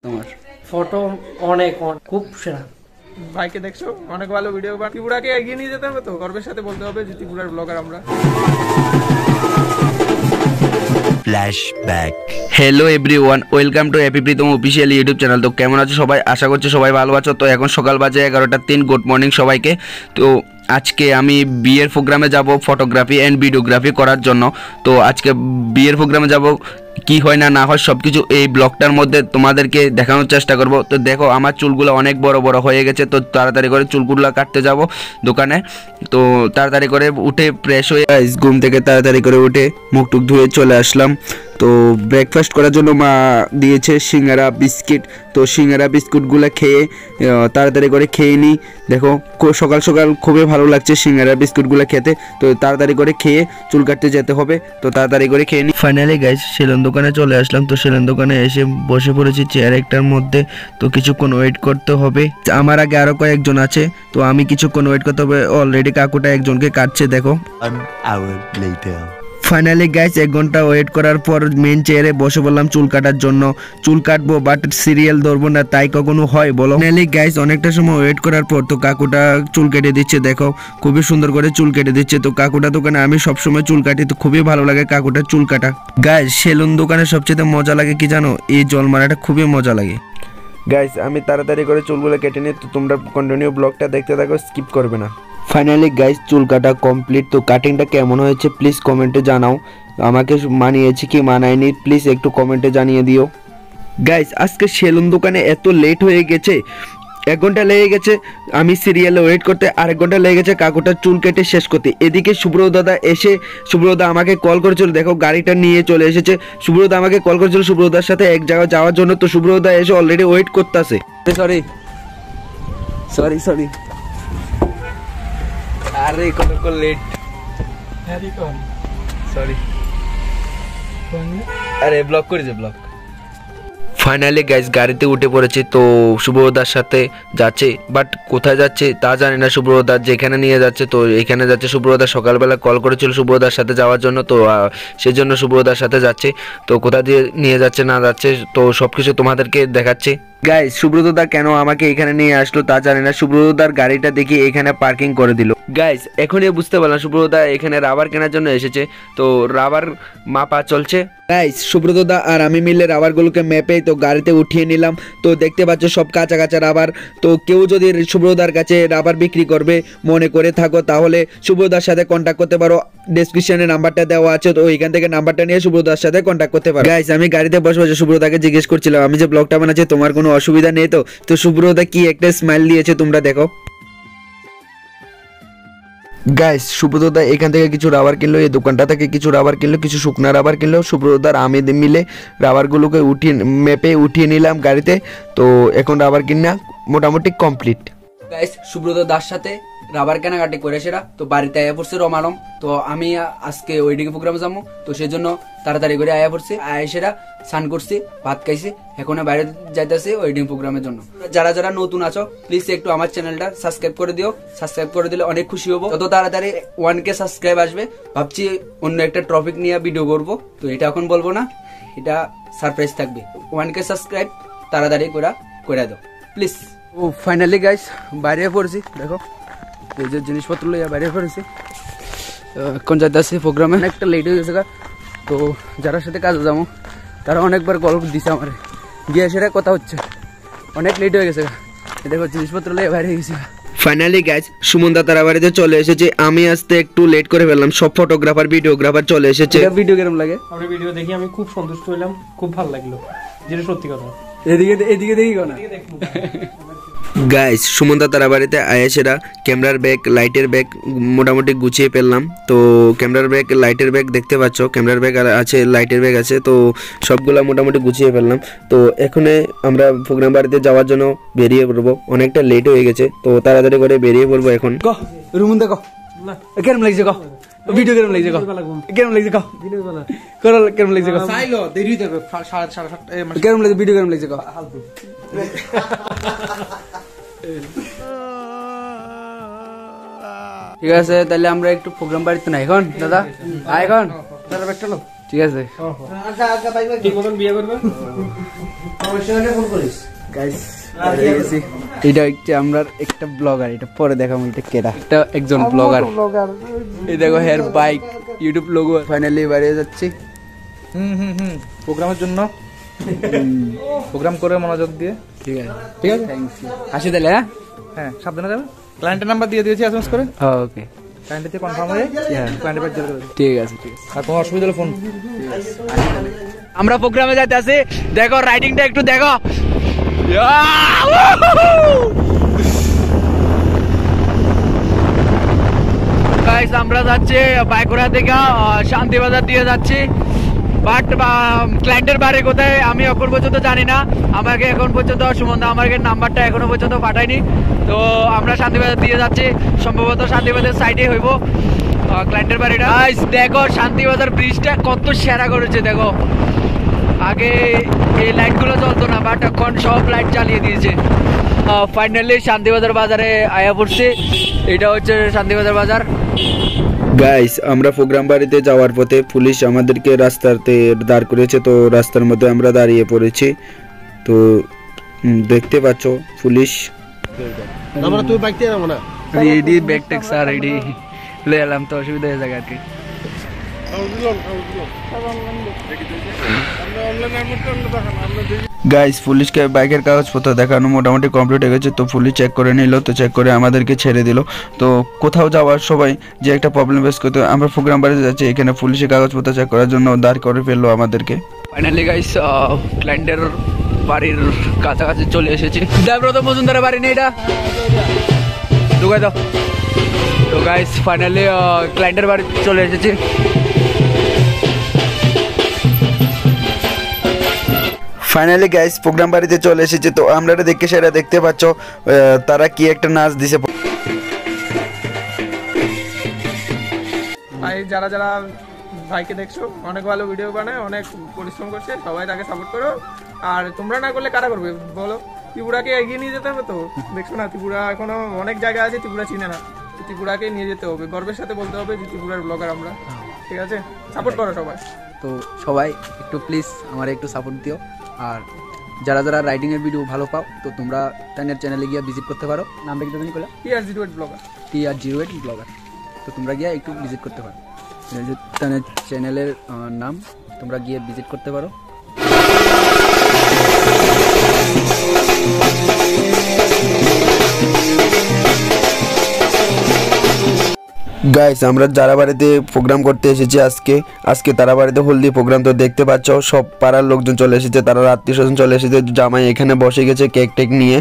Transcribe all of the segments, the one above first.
তোমার ফটো অনেক খুব সেরা। ভাইকে দেখছো অনেক ভালো ভিডিও, ত্রিপুরাকে এগিয়ে নিয়ে যেতে হবে, তো গর্বের সাথে বলতে হবে যে ত্রিপুরার ব্লগার আমরা। Flashback. Hello everyone, welcome to happy Pritam official YouTube channel. তো কেমন আছো সবাই? আশা করছি সবাই ভালো আছো। তো এখন সকাল বাজে 11:03। গুড মর্নিং সবাইকে। তো আজকে আমি বিয়ের প্রোগ্রামে যাব ফটোগ্রাফি অ্যান্ড ভিডিওগ্রাফি করার জন্য। তো আজকে বিয়ের প্রোগ্রামে যাব, কি হয় না না হয় সব কিছু এই ব্লগটার মধ্যে তোমাদেরকে দেখানোর চেষ্টা করব। তো দেখো আমার চুলগুলো অনেক বড় বড় হয়ে গেছে, তো তাড়াতাড়ি করে চুলগুলো কাটতে যাব দোকানে। তো তাড়াতাড়ি করে উঠে ফ্রেশ হয়ে ঘুম থেকে তাড়াতাড়ি করে উঠে মুখ টুক ধুয়ে চলে আসলাম। তো ব্রেকফাস্ট করার জন্য মা দিয়েছে সিঙ্গারা বিস্কিট। তো সিঙ্গারা বিস্কুটগুলো খেয়ে তাড়াতাড়ি করে খেয়ে নিই। দেখো সকাল সকাল খুবই ভালো লাগছে সিঙ্গারা বিস্কুটগুলো খেতে। তো তাড়াতাড়ি করে খেয়ে চুল কাটতে যেতে হবে, তো তাড়াতাড়ি করে খেয়ে নিই। ফাইনালি গাইস সেলুন দোকানে চলে আসলাম। তো সেলুন দোকানে এসে বসে পড়েছি চেয়ার একটার মধ্যে। তো কিছুক্ষণ ওয়েট করতে হবে, আমার আগে আরও কয়েকজন আছে, তো আমি কিছুক্ষণ ওয়েট করতে হবে। অলরেডি কাকুটা একজনকে কাটছে দেখো। ফাইনালি গাইস 1 ঘন্টা ওয়েট করার পর মেন চেয়ারে বসে বললাম চুল কাটার জন্য। চুল কাটবো বাট সিরিয়াল ধরবো না, তাই কখনো হয় বলো? ফাইনালি গাইস অনেকটা সময় ওয়েট করার পর তো কাকুটা চুল কেটে দিচ্ছে দেখো, খুবই সুন্দর করে চুল কেটে দিচ্ছে। তো কাকুটা দোকানে আমি সবসময় চুল কাটি, তো খুবই ভালো লাগে কাকুটার চুল কাটা। গাইস সেলুন দোকানে সবচেয়ে মজা লাগে কি জানো? এই জল মারাটা খুবই মজা লাগে। গাইস আমি তাড়াতাড়ি করে চুলগুলো কেটে নিই, তো তোমরা কন্টিনিউ ব্লগটা দেখতে থাকো, স্কিপ করবে না। ফাইনালি গাইস চুল কাটা কমপ্লিট। তো কাটিংটা কেমন হয়েছে প্লিজ কমেন্টে জানাও, আমাকে মানিয়েছে কি মানায়নি প্লিজ একটু কমেন্টে জানিয়ে দিও। গাইস আজকে সেলুন দোকানে এত লেট হয়ে গেছে, 1 ঘন্টা লেগে গেছে আমি সিরিয়ালে ওয়েট করতে, আর 1 ঘন্টা লেগে গেছে কাকুটার চুল কেটে শেষ করতে। এদিকে সুব্রত দাদা এসে, সুব্রত দা আমাকে কল করেছিল, দেখো গাড়িটা নিয়ে চলে এসেছে। সুব্রত দা আমাকে কল করেছিল সুব্রতার সাথে এক জায়গায় যাওয়ার জন্য। তো সুব্রত দা এসে অলরেডি ওয়েট করতেছে। সরি সরি সরি আরে কত লেট, সরি আরে ব্লক করেছে ব্লক। ফাইনালি গাইস গাড়িতে উঠে পড়েছি, তো শুভদার সাথে যাচ্ছে, বাট কোথায় যাচ্ছে তা জানি না। শুভ্রদা যেখানে নিয়ে যাচ্ছে তো এখানে যাচ্ছে। শুভ্রদা সকালবেলা কল করেছিল শুভ্রদার সাথে যাওয়ার জন্য, তো সেজন্য শুভ্রদার সাথে যাচ্ছে। তো কোথা দিয়ে নিয়ে যাচ্ছে না যাচ্ছে তো সব কিছু তোমাদেরকে দেখাচ্ছি। গাইস সুব্রতদা কেন আমাকে এখানে নিয়ে আসলো তা জানি না, সুব্রতদার গাড়িটা দেখি এখানে পার্কিং করে দিল। গাইস এখনই বুঝতে পারলাম সুব্রতদা এখানে রাবার কেনার জন্য এসেছে, তো রাবার মাপা চলছে। গাইস সুব্রতদা আর আমি মিলে রাবারগুলোকে মেপে তো গাড়িতে উঠিয়ে নিলাম। তো দেখতে পাচ্ছ সব কাঁচা কাঁচা রাবার। তো কেউ যদি সুব্রতদার কাছে রাবার বিক্রি করবে মনে করে থাকো তাহলে সুব্রতদার সাথে কন্ট্যাক্ট করতে পারো, ডেসক্রিপশনে নাম্বারটা দেওয়া আছে, তো ওইখান থেকে নাম্বারটা নিয়ে সুব্রতদার সাথে কন্ট্যাক্ট করতে পারো। গাইস আমি গাড়িতে বসে বসে সুব্রতদাকে জিজ্ঞেস করছিলাম আমি যে ব্লগটা বানাচ্ছি তোমার কোনো অসুবিধা নেই তো? তো সুব্রতদা কি একটা স্মাইল দিয়েছে তোমরা দেখো। গাইস সুব্রতদা এখান থেকে কিছু রাবার কিনলো, এই দোকানটা থেকে কিছু রাবার কিনলো, কিছু শুকনা রাবার কিনলো। সুব্রতদার আমি মিলে রাবারগুলোকে মেপে উঠিয়ে নিলাম গাড়িতে। তো এখন রাবার কিনা মোটামুটি কমপ্লিট। গাইস সুব্রতদার সাথে রাবার কেনাকাটি করে সেরা তো বাড়িতে আয়া পড়ছে রমালম। তো আমি আজকে ওয়েডিং প্রোগ্রামে যাবো, তো সেই জন্য তাড়াতাড়ি করে আয়া পড়ছি। আয়া সেরা স্নান করছি, ভাত খাইছি, এখন বাইরে যাইতেছি ওয়েডিং প্রোগ্রামের জন্য। যারা যারা নতুন আছো প্লিজ একটু আমার চ্যানেলটা সাবস্ক্রাইব করে দিও, সাবস্ক্রাইব করে দিলে অনেক খুশি হবো। যত তাড়াতাড়ি 1K সাবস্ক্রাইব আসবে ভাবছি অন্য একটা টপিক নিয়ে ভিডিও করবো, তো এটা এখন বলবো না, এটা সারপ্রাইজ থাকবে। 1K সাবস্ক্রাইব তাড়াতাড়ি করে দাও প্লিজ। ও ফাইনালি গাইস বাইরে পড়ছি, দেখো এই যে জিনিসপত্র লইয়া বাইরে পড়েছি। এখন যাইতেছি প্রোগ্রামে, অনেকটা লেট হয়ে গেছে। তো যারা সাথে কাজে যাবো তারা অনেকবার কল দিছে আমার, গিয়ে সেটা কথা হচ্ছে, অনেক লেট হয়ে গেছে। দেখো জিনিসপত্র লইয়া বাইরে গেছে। ফাইনালি গাইস সুমন দা তারা বাড়িতে চলে এসেছে, আমি আসতে একটু লেট করে ফেললাম। সব ফটোগ্রাফার ভিডিওগ্রাফার চলে এসেছে। ভিডিও কেমন লাগে? আমার ভিডিও দেখি আমি খুব সন্তুষ্ট হইলাম, খুব ভালো লাগলো, যেটা সত্যি কথা। এদিকে দেখি না গাইস সুমন দা তারা বাড়িতে আয়েসেরা ক্যামেরার ব্যাগ লাইটের ব্যাগ মোটামুটি গুছিয়ে ফেললাম। তো ক্যামেরার ব্যাগ লাইটের ব্যাগ দেখতে পাচ্ছ, ক্যামেরার ব্যাগ আছে লাইটের ব্যাগ আছে, তো সবগুলা মোটামুটি গুছিয়ে ফেললাম। তো এখানে আমরা প্রোগ্রাম বাড়িতে যাওয়ার জন্য বেরিয়ে পড়বো, অনেকটা লেট হয়ে গেছে, তো তাড়াতাড়ি করে বেরিয়ে পড়বো এখন। রুমন দেখো কেমন লাগছে, ভিডিও কেমন লাগছে, কেমন লাগছে, কেমন লাগছে, কেমন লাগছে, ভিডিও কেমন লাগছে। ঠিক আছে তাহলে আমরা একটু প্রোগ্রাম বাড়িতে না এখন দাদা, এখন দাদা ব্যাগটা লো। ঠিক আছে ঠিক মতন বিয়ে করবে গাইস এটা হচ্ছে আমরা একটা ব্লগার, এটা পরে দেখাবো এটা কেডা, এটা একজন ব্লগার। এই দেখো here bike YouTube logo. Finally বাইরে যাচ্ছি প্রোগ্রামের জন্য প্রোগ্রাম করে মনোযোগ দিয়ে। ঠিক আছে ঠিক আছে, থ্যাংক ইউ। আসি তাহলে। হ্যাঁ সাবধানে যাবে। ক্লায়েন্টের নাম্বার দিয়ে দিয়েছি এসএমএস করে। ওকে ক্লায়েন্টের থেকে কনফার্ম হয়ে ক্লায়েন্টের বাড়ি চলে যাবে। ঠিক আছে ঠিক আছে। আর তোমার অসুবিধা হলে ফোন। আমরা প্রোগ্রামে যাইতে আছি, দেখো রাইডিংটা একটু দেখো। গাইস আমরা যাচ্ছি বাইকুড়া থেকে শান্তিবাজার দিয়ে যাচ্ছি, বাট ক্লায়েন্টের বাড়ি কোথায় আমি এখন পর্যন্ত জানি না। আমাকে এখন পর্যন্ত সুমন আমাকে নাম্বারটা এখনো পর্যন্ত পাঠায়নি। তো আমরা শান্তিবাজার দিয়ে যাচ্ছি, সম্ভবত শান্তিবাজার সাইডে হইব ক্লায়েন্টের বাড়িটা। গাইস দেখো শান্তিবাজার ব্রিজটা কত সেরা করেছে দেখো। আগে এই লাইটগুলো জ্বলতো না, বাট এখন সব লাইট জ্বালিয়ে দিয়েছে। ফাইনালি শান্তিবাজার বাজারে আয়া পড়ছি, এটা হচ্ছে শান্তিবাজার বাজার। গাইস আমরা প্রোগ্রাম বাড়িতে যাওয়ার পথে পুলিশ আমাদেরকে রাস্তাতে দাঁড় করেছে, তো রাস্তার মধ্যে আমরা দাঁড়িয়ে পড়েছি। তো দেখতে পাচ্ছ police ready bag take sir ready লে এলাম, তো অসুবিধা হয়ে যাবে আর কি। গাইস পুলিশকে বাইকের কাগজপত্র দেখানো মোটামুটি কমপ্লিট হয়ে গেছে, তো পুলিশ চেক করে নিল, তো চেক করে আমাদেরকে ছেড়ে দিল। তো কোথাও যাওয়ার সবাই যে একটা প্রবলেম ফেস করতে, আমরা প্রোগ্রাম বাড়িতে যাচ্ছি, এখানে পুলিশের কাগজপত্র চেক করার জন্য দাঁড় করে ফেললো আমাদেরকে। ফাইনালি গাইস ক্লায়েন্টের বাড়ির কাছাকাছি চলে এসেছি। দেবব্রত মজুমদারের বাড়ি নেই এটা, ঢুকাই দাও। তো গাইস ফাইনালি ক্লায়েন্টের বাড়ি চলে এসেছি। ফাইনালি গাইস প্রোগ্রাম বাড়িতে চলে এসেছে, তো আমরা দেখে সেটা দেখতে পাচ্ছ তারা কি একটা নাচ দিছে। ভাই যারা যারা ভাইকে দেখছো, অনেক ভালো ভিডিও বানায়, অনেক পরিশ্রম করছে, সবাই তাকে সাপোর্ট করো। আর তোমরা না করলে কারা করবে বলো? ত্রিপুরাকে এগিয়ে নিয়ে যেতে হবে। তো দেখছো না ত্রিপুরা এখনো অনেক জায়গা আছে ত্রিপুরা চিনে না, ত্রিপুরাকে নিয়ে যেতে হবে, গর্বের সাথে বলতে হবে যে ত্রিপুরার ব্লগার আমরা। ঠিক আছে, সাপোর্ট করো সবাই। তো সবাই একটু প্লিজ আমার একটু সাপোর্ট দিও। আর যারা যারা রাইডিং এর ভিডিও ভালো পাও, তো তোমরা তাদের চ্যানেলে গিয়ে ভিজিট করতে পারো। নামটা কি তুমি বলে? TR08 blogger. TR08 blogger. তো তোমরা গিয়ে একটু ভিজিট করতে পারো, তাদের চ্যানেলের নাম, তোমরা গিয়ে ভিজিট করতে পারো। গাইস আমরা যারা বাড়িতে প্রোগ্রাম করতে এসেছি আজকে তারা বাড়িতে হলদি প্রোগ্রাম, তো দেখতে পাচ্ছ সব পাড়ার লোকজন চলে এসেছে, তারা আত্মীয় স্বজন চলে এসেছে, জামাই এখানে বসে গেছে কেক টেক নিয়ে।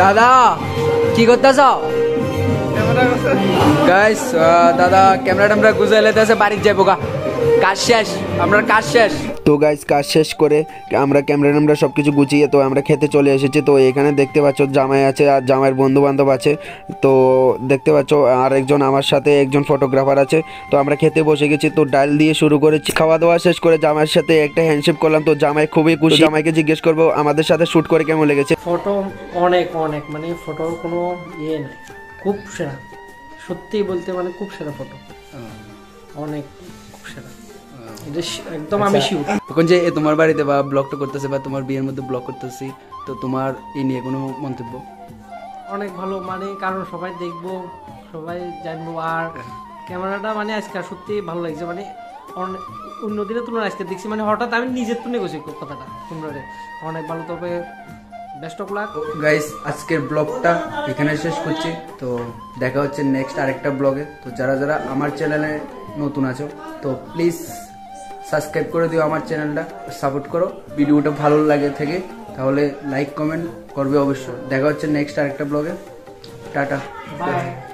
দাদা কি করতেছ? গাইস দাদা ক্যামেরা ট্যামেরা গুজাই লেতেছে, বাড়ির যাবো গা, কাজ শেষ, আমরা কাজ শেষ। তো গাইস কাজ শেষ করে আমরা ক্যামেরা সব কিছু গুছিয়ে তো আমরা খেতে চলে এসেছি। তো এখানে দেখতে পাচ্ছ জামাই আছে আর জামাইয়ের বন্ধু বান্ধব আছে, তো দেখতে পাচ্ছ আর একজন আমার সাথে একজন ফটোগ্রাফার আছে। তো আমরা খেতে বসে গেছি, তো ডাল দিয়ে শুরু করেছি, খাওয়া দাওয়া শেষ করে জামাইয়ের সাথে একটা হ্যান্ডশেক করলাম। তো জামাই খুবই খুশি, জামাইকে জিজ্ঞেস করবো আমাদের সাথে শ্যুট করে কেমন লেগেছে। ফটো অনেক অনেক মানে ফটোর কোনো ইয়ে নেই, খুব সেরা, সত্যি বলতে মানে খুব সেরা ফটো, অনেক খুব সেরা, এটা একদম আমি শিওর। এখন যে তোমার বাড়িতে বা ব্লগটা করতেছে বা তোমার বিয়ের মধ্যে ব্লগ করতেছি, তো তোমার এই নিয়ে কোনো মন্তব্য? অনেক ভালো, মানে কারণ সবাই দেখবো, সবাই জানবো, আর ক্যামেরাটা মানে আজকে সত্যি ভালো লাগছে, মানে অন্য দিনের তুলনায় আজকে দেখছি, মানে হঠাৎ আমি নিজের তুলে গেছি কথাটা, তোমরা অনেক ভালো। তবে বেস্ট অফ লাক গাইস, আজকের ব্লগটা এখানে শেষ করছি, তো দেখা হচ্ছে নেক্সট আরেকটা ব্লগে। তো যারা যারা আমার চ্যানেলে নতুন আছো, তো প্লিজ সাবস্ক্রাইব করে দিও আমার চ্যানেলটা, সাপোর্ট করো, ভিডিওটা ভালো লাগে থেকে তাহলে লাইক কমেন্ট করবে অবশ্যই। দেখা হচ্ছে নেক্সট আরেকটা ব্লগে। Tata, by.